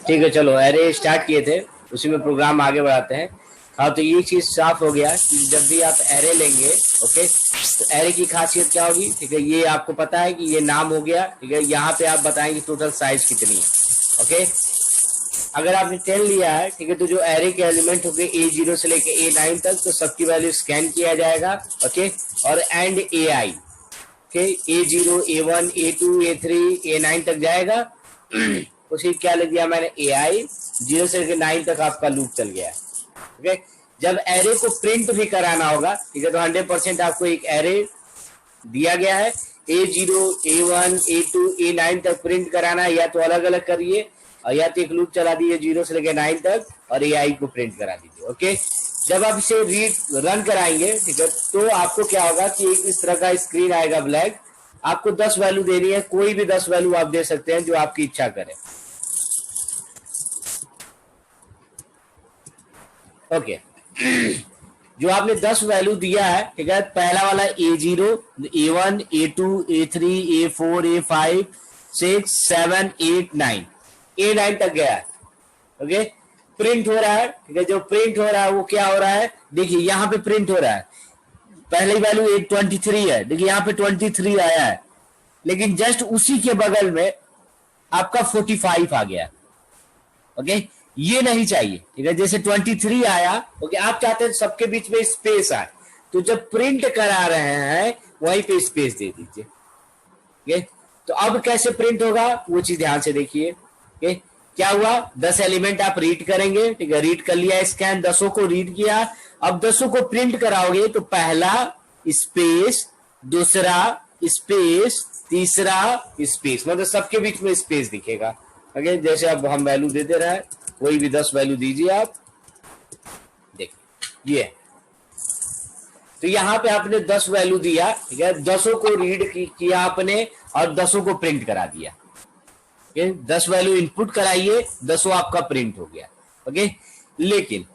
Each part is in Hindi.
ठीक है, चलो एरे स्टार्ट किए थे, उसी में प्रोग्राम आगे बढ़ाते हैं। हाँ, तो ये चीज साफ हो गया कि जब भी आप एरे लेंगे, ओके, तो एरे की खासियत क्या होगी, ठीक है, ये आपको पता है कि ये नाम हो गया, ठीक है, यहाँ पे आप बताएंगे टोटल साइज कितनी है, ओके। अगर आपने 10 लिया है, ठीक है, तो जो एरे के एलिमेंट हो गए A0 से लेके A9 तक, तो सबकी वैल्यू स्कैन किया जाएगा, ओके, और and AI, okay, A0, A1, A2, A3, A9 तक जाएगा। उसी क्या लिख दिया मैंने, AI 0 से लेकर 9 तक आपका लूप चल गया, ओके। जब एरे को प्रिंट भी कराना होगा, ठीक है, तो 100% आपको एक एरे दिया गया है, A0, A1, A2, A9 तक प्रिंट कराना है, या तो अलग अलग करिए और या तो एक लूप चला दीजिए 0 से लेकर 9 तक और AI को प्रिंट करा दीजिए, ओके। जब आप इसे रीड रन कराएंगे, ठीक है, तो आपको क्या होगा कि एक इस तरह का स्क्रीन आएगा ब्लैक। आपको 10 वैल्यू देनी है, कोई भी 10 वैल्यू आप दे सकते हैं जो आपकी इच्छा करे, ओके। जो आपने 10 वैल्यू दिया है, ठीक है, पहला वाला A0, A1, A2, A3, A4, A5, 6, 7, 8, 9, A9 तक गया है, ओके। प्रिंट हो रहा है, ठीक है, जो प्रिंट हो रहा है वो क्या हो रहा है, देखिए यहाँ पे प्रिंट हो रहा है, पहली वैल्यू 23 है, देखिए यहाँ पे 23 आया है, लेकिन जस्ट उसी के बगल में आपका 45 आ गया, ओके। ये नहीं चाहिए, ठीक है, जैसे 23 आया, ओके, आप चाहते हैं सबके बीच में स्पेस आए, तो जब प्रिंट करा रहे हैं वहीं पे स्पेस दे दीजिए, ओके। तो अब कैसे प्रिंट होगा वो चीज ध्यान से देखिए, ओके। क्या हुआ, 10 एलिमेंट आप रीड करेंगे, ठीक है, रीड कर लिया स्कैन, 10 को रीड किया, अब 10 को प्रिंट कराओगे तो पहला स्पेस, दूसरा स्पेस, तीसरा स्पेस, मतलब सबके बीच में स्पेस दिखेगा, ओके। जैसे अब हम वैल्यू दे दे रहे हैं, कोई भी 10 वैल्यू दीजिए आप, देखिए ये, तो यहाँ पे आपने 10 वैल्यू दिया, ठीक है, 10 को रीड किया आपने और 10 को प्रिंट करा दिया, ओके। 10 वैल्यू इनपुट कराइए, 10 आपका प्रिंट हो गया, ओके। लेकिन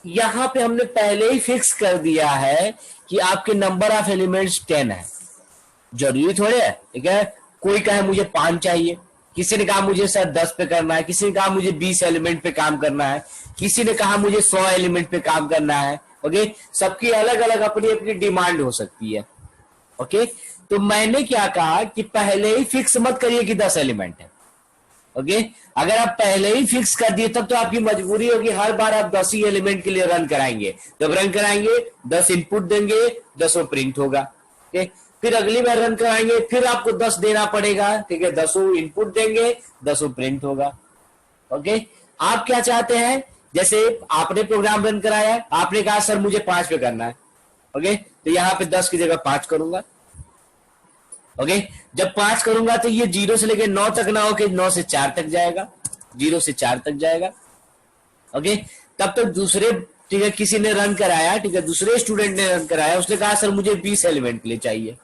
यहाँ पे हमने पहले ही फिक्स कर दिया है कि आपके नंबर ऑफ एलिमेंट्स 10 है, जरूरी थोड़े है, ठीक है। कोई कहे मुझे 5 चाहिए, किसी ने कहा मुझे सर 10 पे करना है, किसी ने कहा मुझे 20 एलिमेंट पे काम करना है, किसी ने कहा मुझे 100 एलिमेंट पे काम करना है, ओके। सबकी अलग अलग अपनी अपनी डिमांड हो सकती है, ओके। तो मैंने क्या कहा कि पहले ही फिक्स मत करिए कि 10 एलिमेंट है, ओके। अगर आप पहले ही फिक्स कर दिए तब तो आपकी मजबूरी होगी हर बार आप 10 ही एलिमेंट के लिए रन कराएंगे, जब रन कराएंगे 10 इनपुट देंगे, 10 प्रिंट होगा, ओके। फिर अगली बार रन कराएंगे, फिर आपको 10 देना पड़ेगा, ठीक है, 10 इनपुट देंगे, 10 प्रिंट होगा, ओके। आप क्या चाहते हैं, जैसे आपने प्रोग्राम रन कराया, आपने कहा सर मुझे 5 पे करना है, ओके, तो यहां पे 10 की जगह 5 करूंगा, ओके। जब 5 करूंगा तो ये 0 से लेके 9 तक ना होके 9 से 4 तक जाएगा, 0 से 4 तक जाएगा, ओके। तब तक दूसरे, ठीक है, किसी ने रन कराया, ठीक है, दूसरे स्टूडेंट ने रन कराया, उसने कहा सर मुझे 20 एलिमेंट के लिए चाहिए,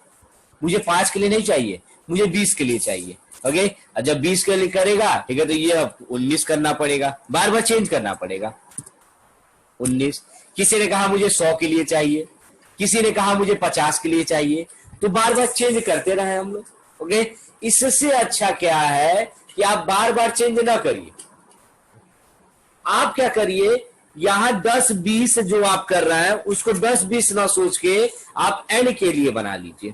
मुझे 5 के लिए नहीं चाहिए, मुझे 20 के लिए चाहिए, ओके। जब 20 के लिए करेगा, ठीक है, तो ये 19 करना पड़ेगा, बार बार चेंज करना पड़ेगा, 19। किसी ने कहा मुझे 100 के लिए चाहिए, किसी ने कहा मुझे 50 के लिए चाहिए, तो बार बार चेंज करते रहे हम लोग, ओके। इससे अच्छा क्या है कि आप बार बार चेंज ना करिए, आप क्या करिए, यहां 10-20 जो आप कर रहे हैं उसको 10-20 ना सोच के आप एन के लिए बना लीजिए,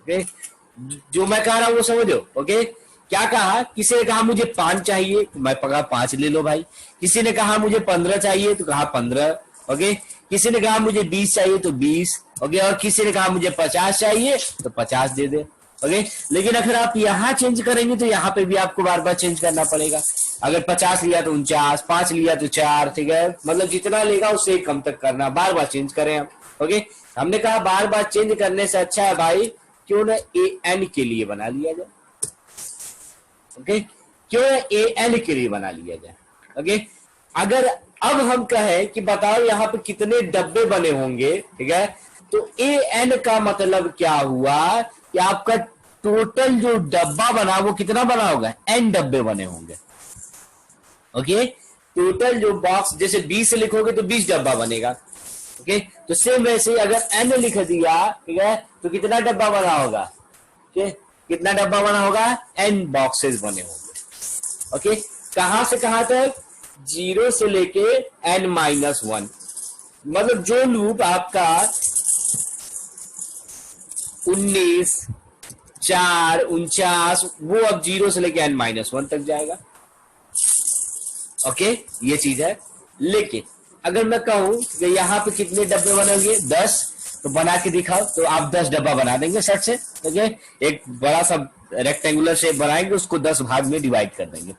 ओके। जो मैं कह रहा हूं वो समझो, ओके। क्या कहा, किसी ने कहा मुझे 5 चाहिए, तो मैं कहा 5 ले लो भाई, किसी ने कहा मुझे 15 चाहिए तो कहा 15, ओके। किसी ने कहा मुझे 20 चाहिए तो 20, ओके। और किसी ने कहा मुझे 50 चाहिए तो 50 दे दे, ओके। लेकिन अगर आप यहां चेंज करेंगे तो यहां पे भी आपको बार बार चेंज करना पड़ेगा, अगर 50 लिया तो 49, 5 लिया तो 4, ठीक है, मतलब जितना लेगा उससे कम तक करना, बार बार चेंज करें हम, ओके। हमने कहा बार बार चेंज करने से अच्छा है भाई क्यों ना एन के लिए बना लिया जाए, ओके, क्यों ना एन के लिए बना लिया जाए, ओके। अगर अब हम कहें कि बताओ यहाँ पे कितने डब्बे बने होंगे, ठीक है, तो एन का मतलब क्या हुआ कि आपका टोटल जो डब्बा बना वो कितना बना होगा, एन डब्बे बने होंगे, ओके। टोटल जो बॉक्स, जैसे 20 लिखोगे तो 20 डब्बा बनेगा, ओके। तो सेम वैसे अगर एन लिख दिया, ठीक है, तो कितना डब्बा बना होगा, ठीक है, कितना डब्बा बना होगा, एन बॉक्सेस बने होंगे, ओके, कहां से कहां तक? 0 से लेके n-1, मतलब जो लूप आपका 19, 4, 49 वो अब 0 से लेके n-1 तक जाएगा। ओके, ये चीज है। लेकिन अगर मैं कहूं कि यहाँ पे कितने डब्बे बनेंगे? 10, तो बना के दिखाओ, तो आप 10 डब्बा बना देंगे सट से। ओके, एक बड़ा सा रेक्टेंगुलर शेप बनाएंगे, उसको 10 भाग में डिवाइड कर देंगे।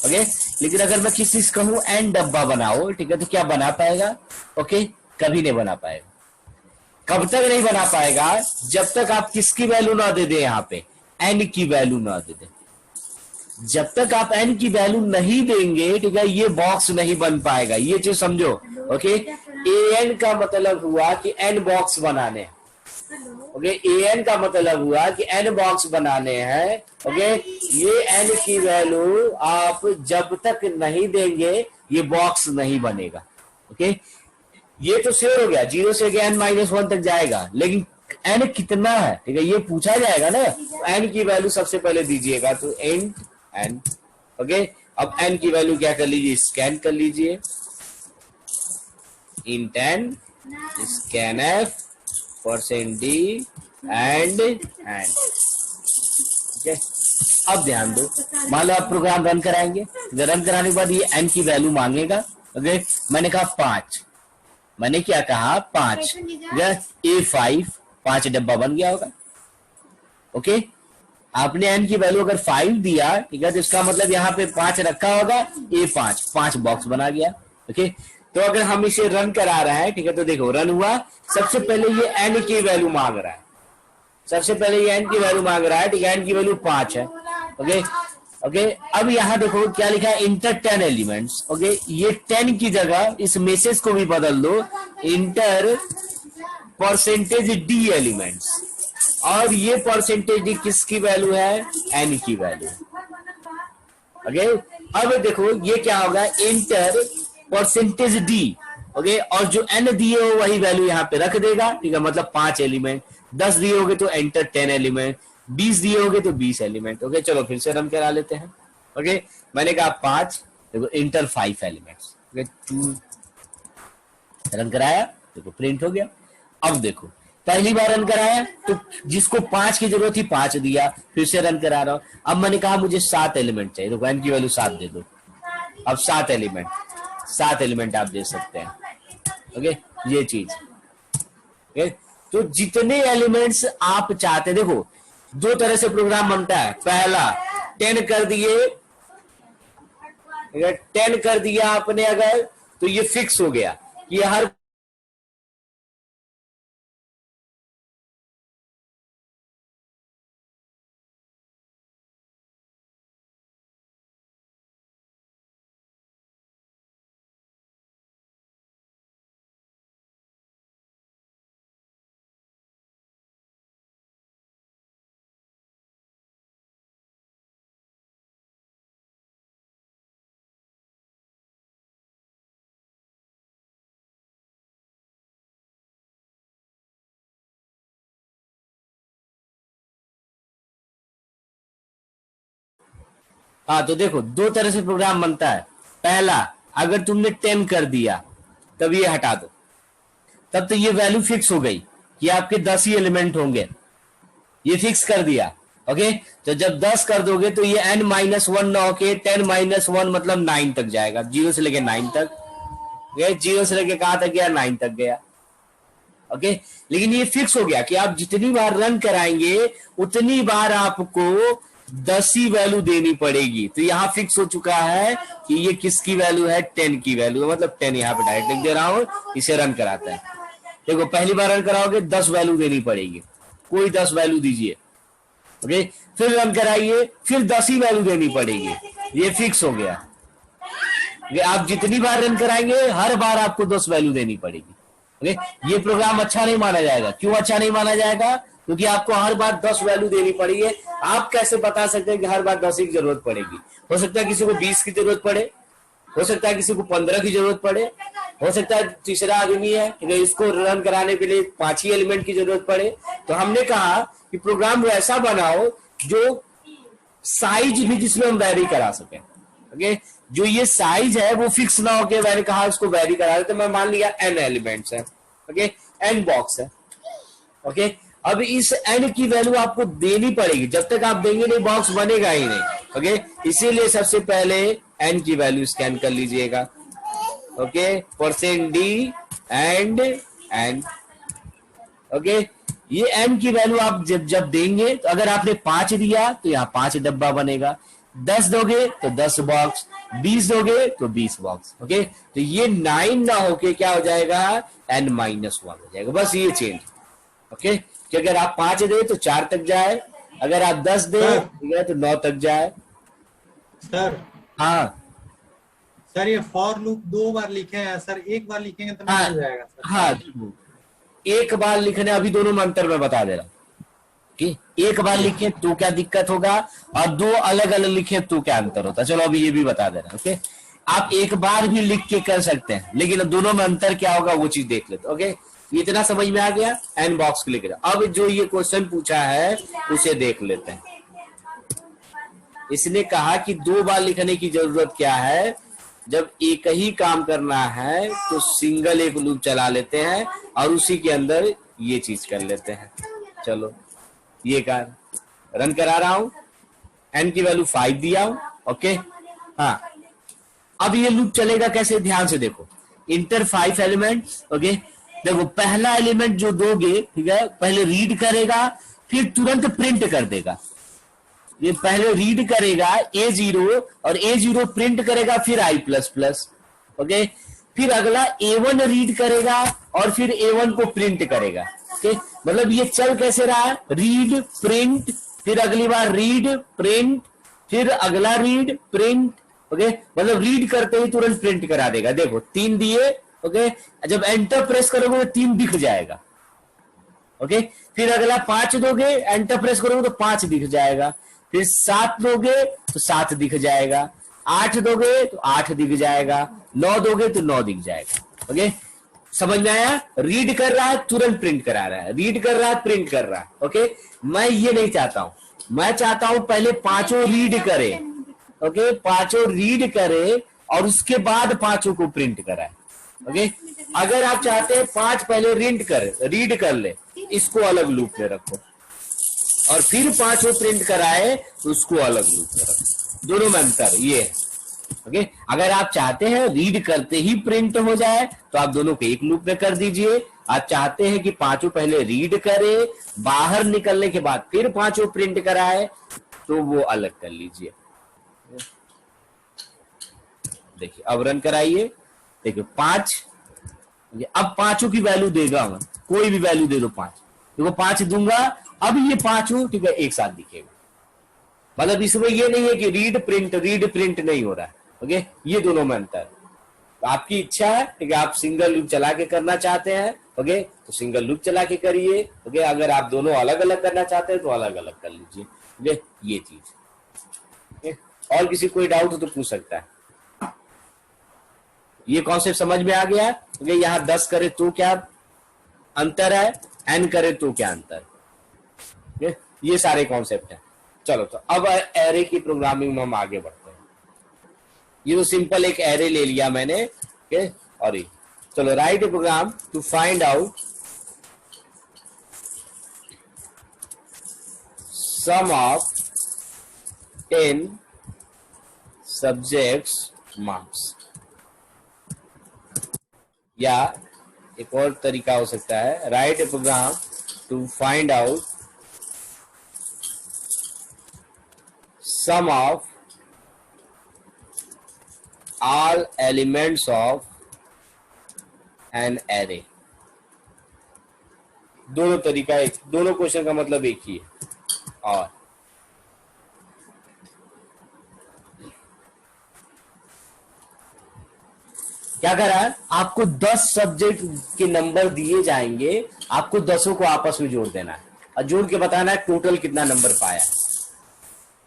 ओके, लेकिन अगर मैं किसी से कहूं n डब्बा बनाओ, ठीक है, तो क्या बना पाएगा? ओके, कभी नहीं बना पाएगा। कब तक नहीं बना पाएगा? जब तक आप किसकी वैल्यू ना दे दे, यहाँ पे n की वैल्यू ना दे दे। जब तक आप n की वैल्यू नहीं देंगे, ठीक है, ये बॉक्स नहीं बन पाएगा। ये चीज समझो। ओके, an का मतलब हुआ कि n बॉक्स बनाने हैं। ओके, an का मतलब हुआ कि n बॉक्स बनाने हैं। ओके, ये n की वैल्यू आप जब तक नहीं देंगे, ये बॉक्स नहीं बनेगा। ओके, ये तो श्योर हो गया, 0 से n-1 तक जाएगा, लेकिन n कितना है, ठीक है, ये पूछा जाएगा ना। n की वैल्यू सबसे पहले दीजिएगा, तो इंट n। ओके, अब n की वैल्यू क्या कर लीजिए? स्कैन कर लीजिए, int n scan f %d and n। ठीक, अब ध्यान दो, मान लो आप प्रोग्राम रन कराएंगे, रन कराने के बाद ये n की वैल्यू मांगेगा। ओके, मैंने कहा 5, मैंने क्या कहा? 5, A5, 5 डब्बा बन गया होगा। ओके, आपने n की वैल्यू अगर 5 दिया, ठीक है, तो इसका मतलब यहाँ पे 5 रखा होगा, A5, 5 बॉक्स बना गया। ओके, तो अगर हम इसे रन करा रहे हैं, ठीक है, तो देखो रन हुआ। सबसे पहले ये n की वैल्यू मांग रहा है, सबसे पहले ये n की वैल्यू मांग रहा है, ठीक है, n की वैल्यू 5 है। ओके, ओके, अब यहाँ देखो क्या लिखा है? Inter 10 elements. ओके, ये 10 की जगह इस मैसेज को भी बदल दो, इंटर %d एलिमेंट्स, और ये %d किसकी वैल्यू है? n की वैल्यू। ओके, अब देखो ये क्या होगा? Inter %d। ओके, और जो n दिए हो वही वैल्यू यहाँ पे रख देगा, ठीक है, मतलब 5 एलिमेंट। 10 दिए होगे तो एंटर 10 एलिमेंट, 20 दिए होगे तो 20 एलिमेंट। ओके, चलो फिर से रन करा लेते हैं। ओके, मैंने कहा 5, देखो इंटर 5 एलिमेंट्स। ओके, 2 रन कराया, देखो प्रिंट हो गया। अब देखो पहली बार रन कराया तो जिसको 5 की जरूरत थी 5 दिया, फिर से रन करा रहा हूं। अब मैंने कहा मुझे 7 एलिमेंट चाहिए, तो n की वैल्यू 7 दे दो। अब 7 एलिमेंट आप दे सकते हैं। ओके, ये चीज। ओके, तो जितने एलिमेंट्स आप चाहते, देखो 2 तरह से प्रोग्राम बनता है। पहला 10 कर दिए, 10 कर दिया आपने अगर, तो ये फिक्स हो गया कि हर हाँ, तो देखो 2 तरह से प्रोग्राम बनता है। पहला, अगर तुमने 10 कर दिया तब ये हटा दो, तब तो ये वैल्यू फिक्स हो गई कि आपके 10 ही एलिमेंट होंगे, ये फिक्स कर दिया। ओके, तो जब 10 कर दोगे तो ये n-1 ना होके 10-1 मतलब 9 तक जाएगा, 0 से लेके 9 तक। 0 से लेके कहां तक गया? 9 तक गया। ओके, लेकिन ये फिक्स हो गया कि आप जितनी बार रन कराएंगे उतनी बार आपको 10 ही वैल्यू देनी पड़ेगी। तो यहां फिक्स हो चुका है कि ये किसकी वैल्यू है? 10 की वैल्यू, मतलब 10 यहां पे डायरेक्ट लिख दे रहा हूं, इसे रन कराता है। देखो पहली बार रन कराओगे 10 वैल्यू देनी पड़ेगी, कोई 10 वैल्यू दीजिए। ओके, फिर रन कराइए, फिर 10 ही वैल्यू देनी पड़ेगी, ये फिक्स हो गया। आप जितनी बार रन कराएंगे हर बार आपको 10 वैल्यू देनी पड़ेगी। ओके, ये प्रोग्राम अच्छा नहीं माना जाएगा। क्यों अच्छा नहीं माना जाएगा? क्योंकि आपको हर बार 10 वैल्यू देनी पड़ी है। आप कैसे बता सकते हैं कि हर बार 10 की जरूरत पड़ेगी? हो सकता है किसी को 20 की जरूरत पड़े, हो सकता है किसी को 15 की जरूरत पड़े, हो सकता है तीसरा आदमी है, इसको रन कराने के लिए 5 ही एलिमेंट की जरूरत पड़े। तो हमने कहा कि प्रोग्राम वैसा बनाओ जो साइज भी जिसमें हम वैरी करा सकें। ओके। जो ये साइज है वो फिक्स ना होके मैंने कहा उसको वेरी करा देते, मैं मान लिया n एलिमेंट्स है, ओके, n बॉक्स है, ओके। अब इस n की वैल्यू आपको देनी पड़ेगी, जब तक आप देंगे नहीं बॉक्स बनेगा ही नहीं, ओके। इसीलिए सबसे पहले n की वैल्यू स्कैन कर लीजिएगा, okay, %d and n, okay. ये n की वैल्यू आप जब जब देंगे, तो अगर आपने 5 दिया तो यहाँ 5 डब्बा बनेगा, 10 दोगे तो 10 बॉक्स, 20 दोगे तो 20 बॉक्स, ओके। तो ये 9 ना होके क्या हो जाएगा, n-1 हो जाएगा, बस ये चेंज, ओके। कि अगर आप 5 दे तो 4 तक जाए, अगर आप 10 दे तो 9 तक जाए। सर हाँ सर, ये फॉर लूप 2 बार लिखे हैं सर, एक बार लिखेंगे तो नहीं हो जाएगा सर? हाँ, एक बार लिखने, अभी दोनों में अंतर मैं बता दे रहा हूं कि एक बार लिखे तो क्या दिक्कत होगा और दो अलग अलग लिखे तो क्या अंतर होता है। चलो अभी ये भी बता दे रहा हूं, ओके। आप एक बार भी लिख के कर सकते हैं, लेकिन दोनों में अंतर क्या होगा वो चीज देख लेते, ओके। ये इतना समझ में आ गया, एन बॉक्स क्लिक करें। अब जो ये क्वेश्चन पूछा है उसे देख लेते हैं। इसने कहा कि 2 बार लिखने की जरूरत क्या है, जब एक ही काम करना है तो सिंगल एक लूप चला लेते हैं और उसी के अंदर ये चीज कर लेते हैं। चलो ये कार्य रन करा रहा हूं, n की वैल्यू 5 दिया हूं, ओके। हाँ, अब ये लूप चलेगा कैसे, ध्यान से देखो, इंटर 5 एलिमेंट्स, ओके। देखो पहला एलिमेंट जो दोगे, ठीक है, पहले रीड करेगा फिर तुरंत प्रिंट कर देगा। ये पहले रीड करेगा A0 और A0 प्रिंट करेगा, फिर I++, ओके। फिर अगला A1 रीड करेगा और फिर A1 को प्रिंट करेगा, ओके। मतलब ये चल कैसे रहा है, रीड प्रिंट, फिर अगली बार रीड प्रिंट, फिर अगला रीड प्रिंट, ओके। मतलब रीड करते ही तुरंत प्रिंट करा देगा। देखो 3 दिए, ओके, जब एंटर प्रेस करोगे तो 3 दिख जाएगा, ओके। फिर अगला 5 दोगे, एंटर प्रेस करोगे तो 5 दिख जाएगा, फिर 7 दोगे तो 7 दिख जाएगा, 8 दोगे तो 8 दिख जाएगा, 9 दोगे तो 9 दिख जाएगा, ओके। समझ में आया, रीड कर रहा है तुरंत प्रिंट करा रहा है, रीड कर रहा है प्रिंट कर रहा है, ओके। मैं ये नहीं चाहता हूं, मैं चाहता हूं पहले 5 रीड करे, ओके, 5 रीड करे और उसके बाद 5 को प्रिंट कराए, ओके। अगर आप चाहते हैं 5 पहले रीड कर ले, इसको अलग लूप में रखो और फिर 5 प्रिंट कराए तो उसको अलग लूप में रखो, दोनों में अंतर ये है, ओके। अगर आप चाहते हैं रीड करते ही प्रिंट हो जाए तो आप दोनों को एक लूप में कर दीजिए। आप चाहते हैं कि 5 पहले रीड करे, बाहर निकलने के बाद फिर 5 प्रिंट कराए, तो वो अलग कर लीजिए। देखिए अब रन कराइए, देखिए 5, अब 5 की वैल्यू देगा मैं, कोई भी वैल्यू दे दो 5, देखो 5 दूंगा, अब ये 5 ठीक है एक साथ दिखेगा। मतलब इसमें ये नहीं है कि रीड प्रिंट नहीं हो रहा है, ओके। ये दोनों में अंतर, तो आपकी इच्छा है, ठीक है, आप सिंगल लूप चला के करना चाहते हैं, ओके, तो सिंगल लूप चला के करिए, ओके। अगर आप दोनों अलग अलग करना चाहते हैं तो अलग अलग कर लीजिए, ओके। ये चीज, ओके। और किसी कोई डाउट हो तो पूछ सकता है। ये कॉन्सेप्ट समझ में आ गया, ओके। यहां 10 करे तो क्या अंतर है, n करे तो क्या अंतर, ओके। ये सारे कॉन्सेप्ट हैं। चलो तो अब एरे की प्रोग्रामिंग में हम आगे बढ़ते हैं। ये तो सिंपल एक एरे ले लिया मैंने, ओके। और ये चलो write a program to find out sum of 10 subjects marks, या एक और तरीका हो सकता है, write a program to find out sum of all elements of an array। दोनों तरीका एक, दोनों क्वेश्चन का मतलब एक ही है। और क्या करा है, आपको 10 सब्जेक्ट के नंबर दिए जाएंगे, आपको 10 को आपस में जोड़ देना है और जोड़ के बताना है टोटल कितना नंबर पाया है,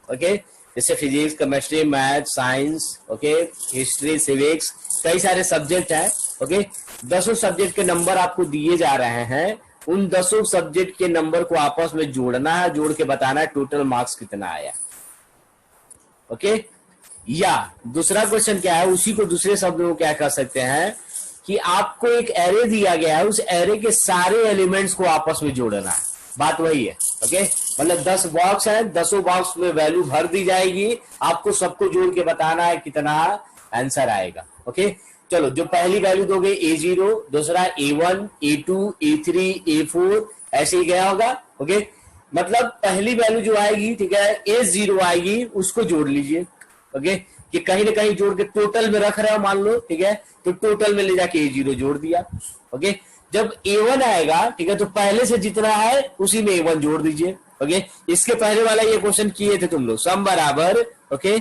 ओके। जैसे physics, chemistry, math, science, okay, history, civics, कई सारे सब्जेक्ट हैं, ओके। 10 सब्जेक्ट के नंबर आपको दिए जा रहे हैं, उन 10 सब्जेक्ट के नंबर को आपस में जोड़ना है, जोड़ के बताना है टोटल मार्क्स कितना आया, ओके। या दूसरा क्वेश्चन क्या है, उसी को दूसरे शब्दों में क्या कह सकते हैं कि आपको एक एरे दिया गया है, उस एरे के सारे एलिमेंट्स को आपस में जोड़ना है। बात वही है। ओके, मतलब 10 बॉक्स है, 10 बॉक्स में वैल्यू भर दी जाएगी, आपको सबको जोड़ के बताना है कितना आंसर आएगा। ओके, चलो जो पहली वैल्यू दोगे A0, दूसरा A1, A2, A3, A4 ऐसे ही गया होगा। ओके, मतलब पहली वैल्यू जो आएगी, ठीक है, A0 आएगी, उसको जोड़ लीजिए। ओके, कि कहीं ना कहीं जोड़ के टोटल में रख रहे हो मान लो, ठीक है, तो टोटल में ले जाके A0 जोड़ दिया। ओके, जब A1 आएगा, ठीक है, तो पहले से जितना है उसी में A1 जोड़ दीजिए। ओके, इसके पहले वाला ये क्वेश्चन किए थे तुम लोग, सम बराबर ओके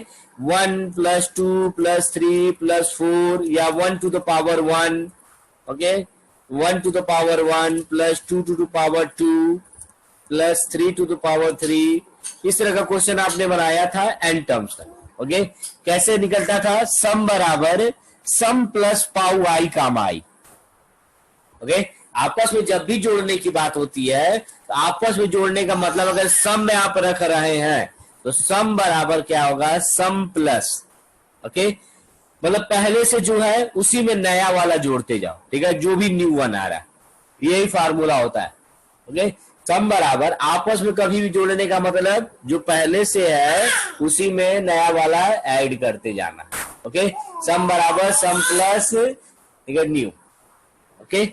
1 + 2 + 3 + 4 या 1 to the power 1, okay 1 to the power 1 + 2 to the power 2 + 3 to the power 3, इस तरह का क्वेश्चन आपने बनाया था n टर्म्स का। ओके, कैसे निकलता था, सम बराबर सम प्लस पाउ i काम i। ओके, आपस में जब भी जोड़ने की बात होती है तो आपस में जोड़ने का मतलब अगर सम में आप रख रहे हैं तो सम बराबर क्या होगा, सम प्लस, ओके, मतलब पहले से जो है उसी में नया वाला जोड़ते जाओ, ठीक है, जो भी न्यू वन आ रहा है, यही फार्मूला होता है। ओके, सम बराबर आपस में कभी भी जोड़ने का मतलब जो पहले से है उसी में नया वाला ऐड करते जाना। ओके, सम बराबर सम प्लस, ठीक है, न्यू। ओके,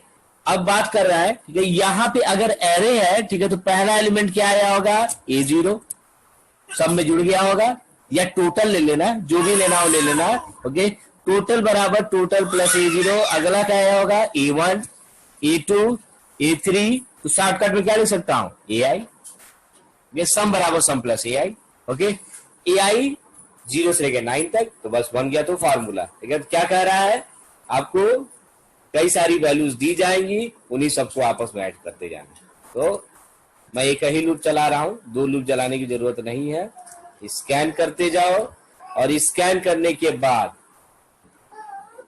अब बात कर रहा है, ठीक है, यहां पे अगर एरे है, ठीक है, तो पहला एलिमेंट क्या आया होगा, A0, सब में जुड़ गया होगा, या टोटल ले लेना, जो भी लेना हो ले लेना। ओके, टोटल बराबर टोटल प्लस A0, अगला क्या आया होगा, A1, A2, A3, तो शॉर्टकट में क्या लिख सकता हूं, AI, ये सम बराबर सम प्लस AI। ओके, AI 0 से लेकर 9 तक, तो बस बन गया तो फार्मूला। ठीक है, क्या कह रहा है, आपको कई सारी वैल्यूज दी जाएंगी, उन्हीं सबको आपस में ऐड करते जाना। तो मैं एक ही लूप चला रहा हूं, 2 लूप चलाने की जरूरत नहीं है। स्कैन करते जाओ और स्कैन करने के बाद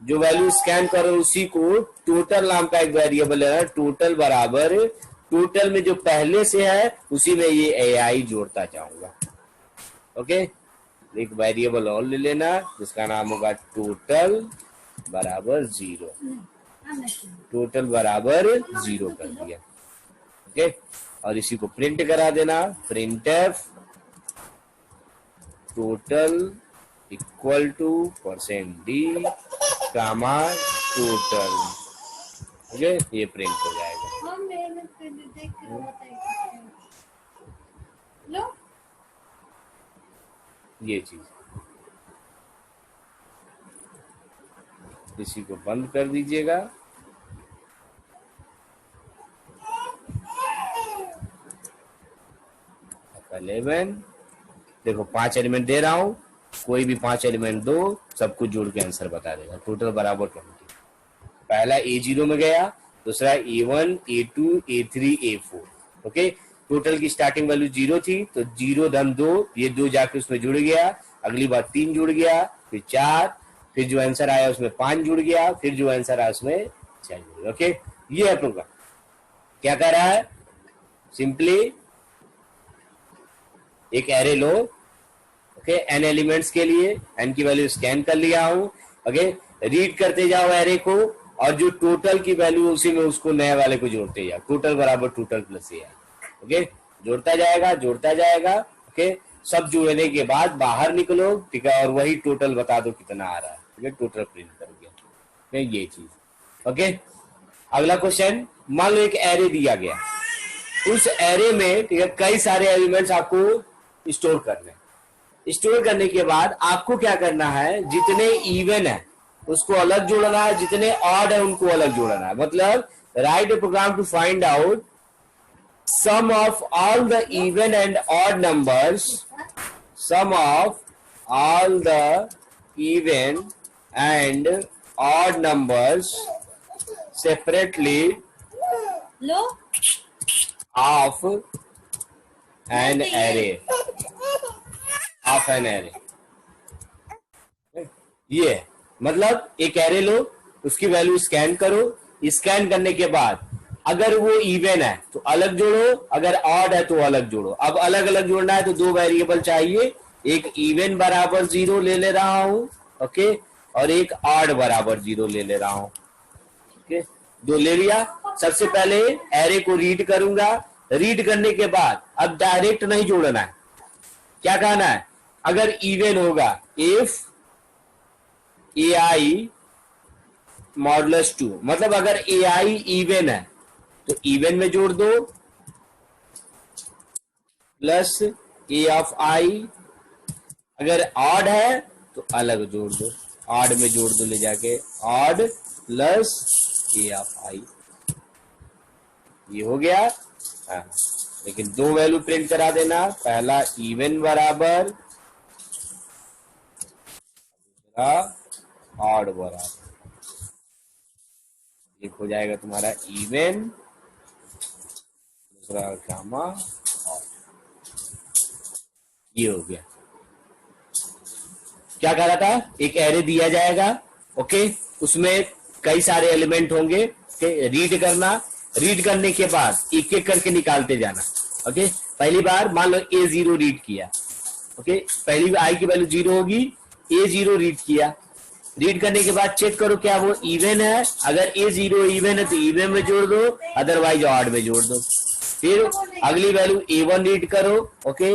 जो वैल्यू स्कैन करो उसी को टोटल नाम का एक वेरिएबल है, टोटल बराबर टोटल में जो पहले से है उसी में ये AI जोड़ता जाऊंगा। ओके, एक वेरिएबल और ले लेना जिसका नाम होगा टोटल बराबर 0, टोटल बराबर 0 कर दिया। ओके, और इसी को प्रिंट करा देना, printf total equal to %d comma total. Okay, ये प्रिंट हो जाएगा। ये चीज, इसी को बंद कर दीजिएगा। देखो 5 एलिमेंट दे रहा हूं, कोई भी 5 एलिमेंट दो, सबको जोड़ के आंसर बता देगा। टोटल बराबर 20। पहला A0 में गया, दूसरा A1, A2, A3, A4। Okay, total की स्टार्टिंग वैल्यू 0 थी, तो 0 धन 2, ये 2 जाके उसमें जुड़ गया, अगली बार 3 जुड़ गया, फिर 4, फिर जो आंसर आया उसमें 5 जुड़ गया, फिर जो आंसर आया उसमें 6 जुड़ गया। ओके, ये है प्रोग्राम। क्या कर रहा है, सिंपली एक एरे लो, ओके, n एलिमेंट्स के लिए n की वैल्यू स्कैन कर लिया हूं। ओके, रीड करते जाओ एरे को और जो टोटल की वैल्यू उसी में उसको नए वाले को जोड़ते जाओ, टोटल बराबर टोटल प्लस AI। ओके, जोड़ता जाएगा जोड़ता जाएगा। ओके, सब जोड़ने के बाद बाहर निकलो, ठीक है, और वही टोटल बता दो कितना आ रहा है। ठीक है, टोटल प्रिंट कर दिया, ये चीज। ओके, अगला क्वेश्चन, मान लो एक एरे दिया गया, उस एरे में, ठीक है, कई सारे एलिमेंट्स आपको स्टोर करने। स्टोर करने के बाद आपको क्या करना है, जितने इवन है उसको अलग जोड़ना है, जितने ऑड है उनको अलग जोड़ना है। मतलब write a program to find out sum of all the even and odd numbers, sum of all the even and odd numbers separately of an array, of an array। ये मतलब एक एरे लो, उसकी वैल्यू स्कैन करो, स्कैन करने के बाद अगर वो इवन है तो अलग जोड़ो, अगर ऑड है तो अलग जोड़ो। अब अलग अलग जोड़ना है तो 2 वेरिएबल चाहिए, एक इवन बराबर 0 ले रहा हूं, ओके, और एक ऑड बराबर 0 ले रहा हूं, ओके। दो ले लिया। सबसे पहले एरे को रीड करूंगा, रीड करने के बाद अब डायरेक्ट नहीं जोड़ना है, क्या कहना है, अगर इवन होगा इफ ए आई मॉडुलस 2, मतलब अगर ए आई इवन है तो इवन में जोड़ दो, प्लस ए ऑफ आई, अगर ऑड है तो अलग जोड़ दो, ऑड में जोड़ दो ले जाके, ऑड प्लस ए ऑफ आई, ये हो गया। हाँ, लेकिन दो वैल्यू प्रिंट करा देना, पहला इवन बराबर, दूसरा ऑड बराबर, एक हो जाएगा तुम्हारा इवन, दूसरा गामा ऑड, ये हो गया। क्या कह रहा था, एक एरे दिया जाएगा, ओके, उसमें कई सारे एलिमेंट होंगे, रीड करना, रीड करने के बाद एक एक करके निकालते जाना, ओके। पहली बार मान लो A0 रीड किया, ओके, पहली आई की वैल्यू 0 होगी, A0 रीड किया, रीड करने के बाद चेक करो क्या वो इवन है, अगर A0 इवन है तो इवन में जोड़ दो, अदरवाइज ऑड में जोड़ दो। फिर अगली वैल्यू A1 रीड करो, ओके,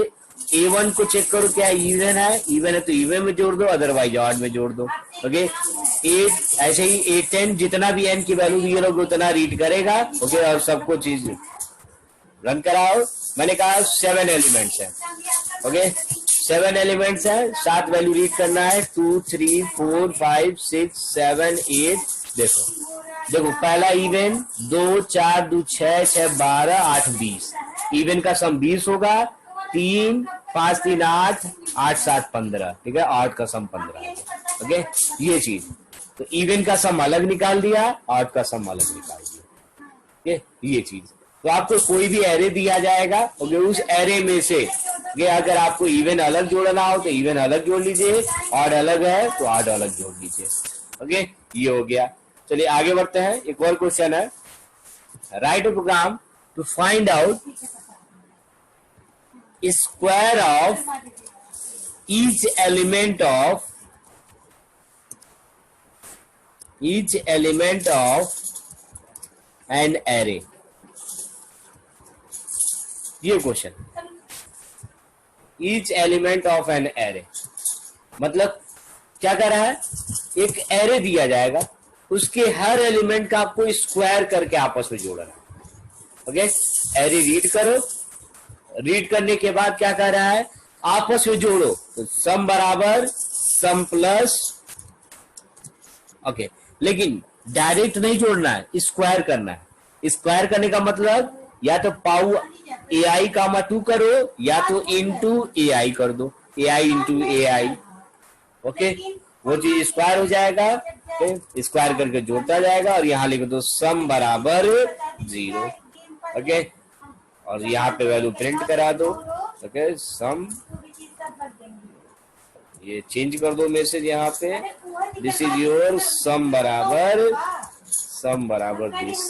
A1 को चेक करो क्या इवन है, इवन है तो इवन में जोड़ दो, अदरवाइज ऑड में जोड़ दो, ओके। 8 ऐसे ही 8 10 जितना भी n की वैल्यू दिए लोगे उतना रीड करेगा, ओके, और सबको चीज रन कराओ। मैंने कहा 7 एलिमेंट्स है, ओके, 7 एलिमेंट्स है, 7 वैल्यू रीड करना है, 2 3 4 5 6 7 8। देखो पहला इवन 2 4 2 6 6 12 8 20, इवन का सम 20 होगा, 3 5 3 8 8 7 15, ठीक है, 8 का सम 15, ओके। ये चीज तो इवन का सम अलग निकाल दिया, 8 का सम अलग निकाल दिया, ओके, ये चीज। तो आपको कोई भी एरे दिया जाएगा, ओके, उस एरे में से ये अगर आपको इवन अलग जोड़ना हो तो इवन अलग जोड़ लीजिए, ऑड अलग है तो ऑड अलग जोड़ लीजिए, ओके, ये हो गया। चलिए आगे बढ़ते हैं, एक और क्वेश्चन है, write a program to find out square of each element of an array, ये question, each element of an array मतलब क्या कर रहा है, एक एरे दिया जाएगा, उसके हर एलिमेंट का आपको स्क्वायर करके आपस में जोड़ना है, ओके। एरे रीड करो, रीड करने के बाद क्या कर रहा है, आपस में जोड़ो, तो सम बराबर सम प्लस, ओके, लेकिन डायरेक्ट नहीं जोड़ना है, स्क्वायर करना है। स्क्वायर करने का मतलब या तो पाउ AI कामा 2 करो, या तो इनटू AI कर दो, AI इंटू AI, ओके, वो चीज स्क्वायर हो जाएगा, ओके, स्क्वायर करके जोड़ता जाएगा, और यहाँ लिख दो सम बराबर 0, ओके, और यहाँ पे वैल्यू प्रिंट करा दो, ओके, सम, ये चेंज कर दो मैसेज यहाँ पे, दिस इज योर सम बराबर दिस,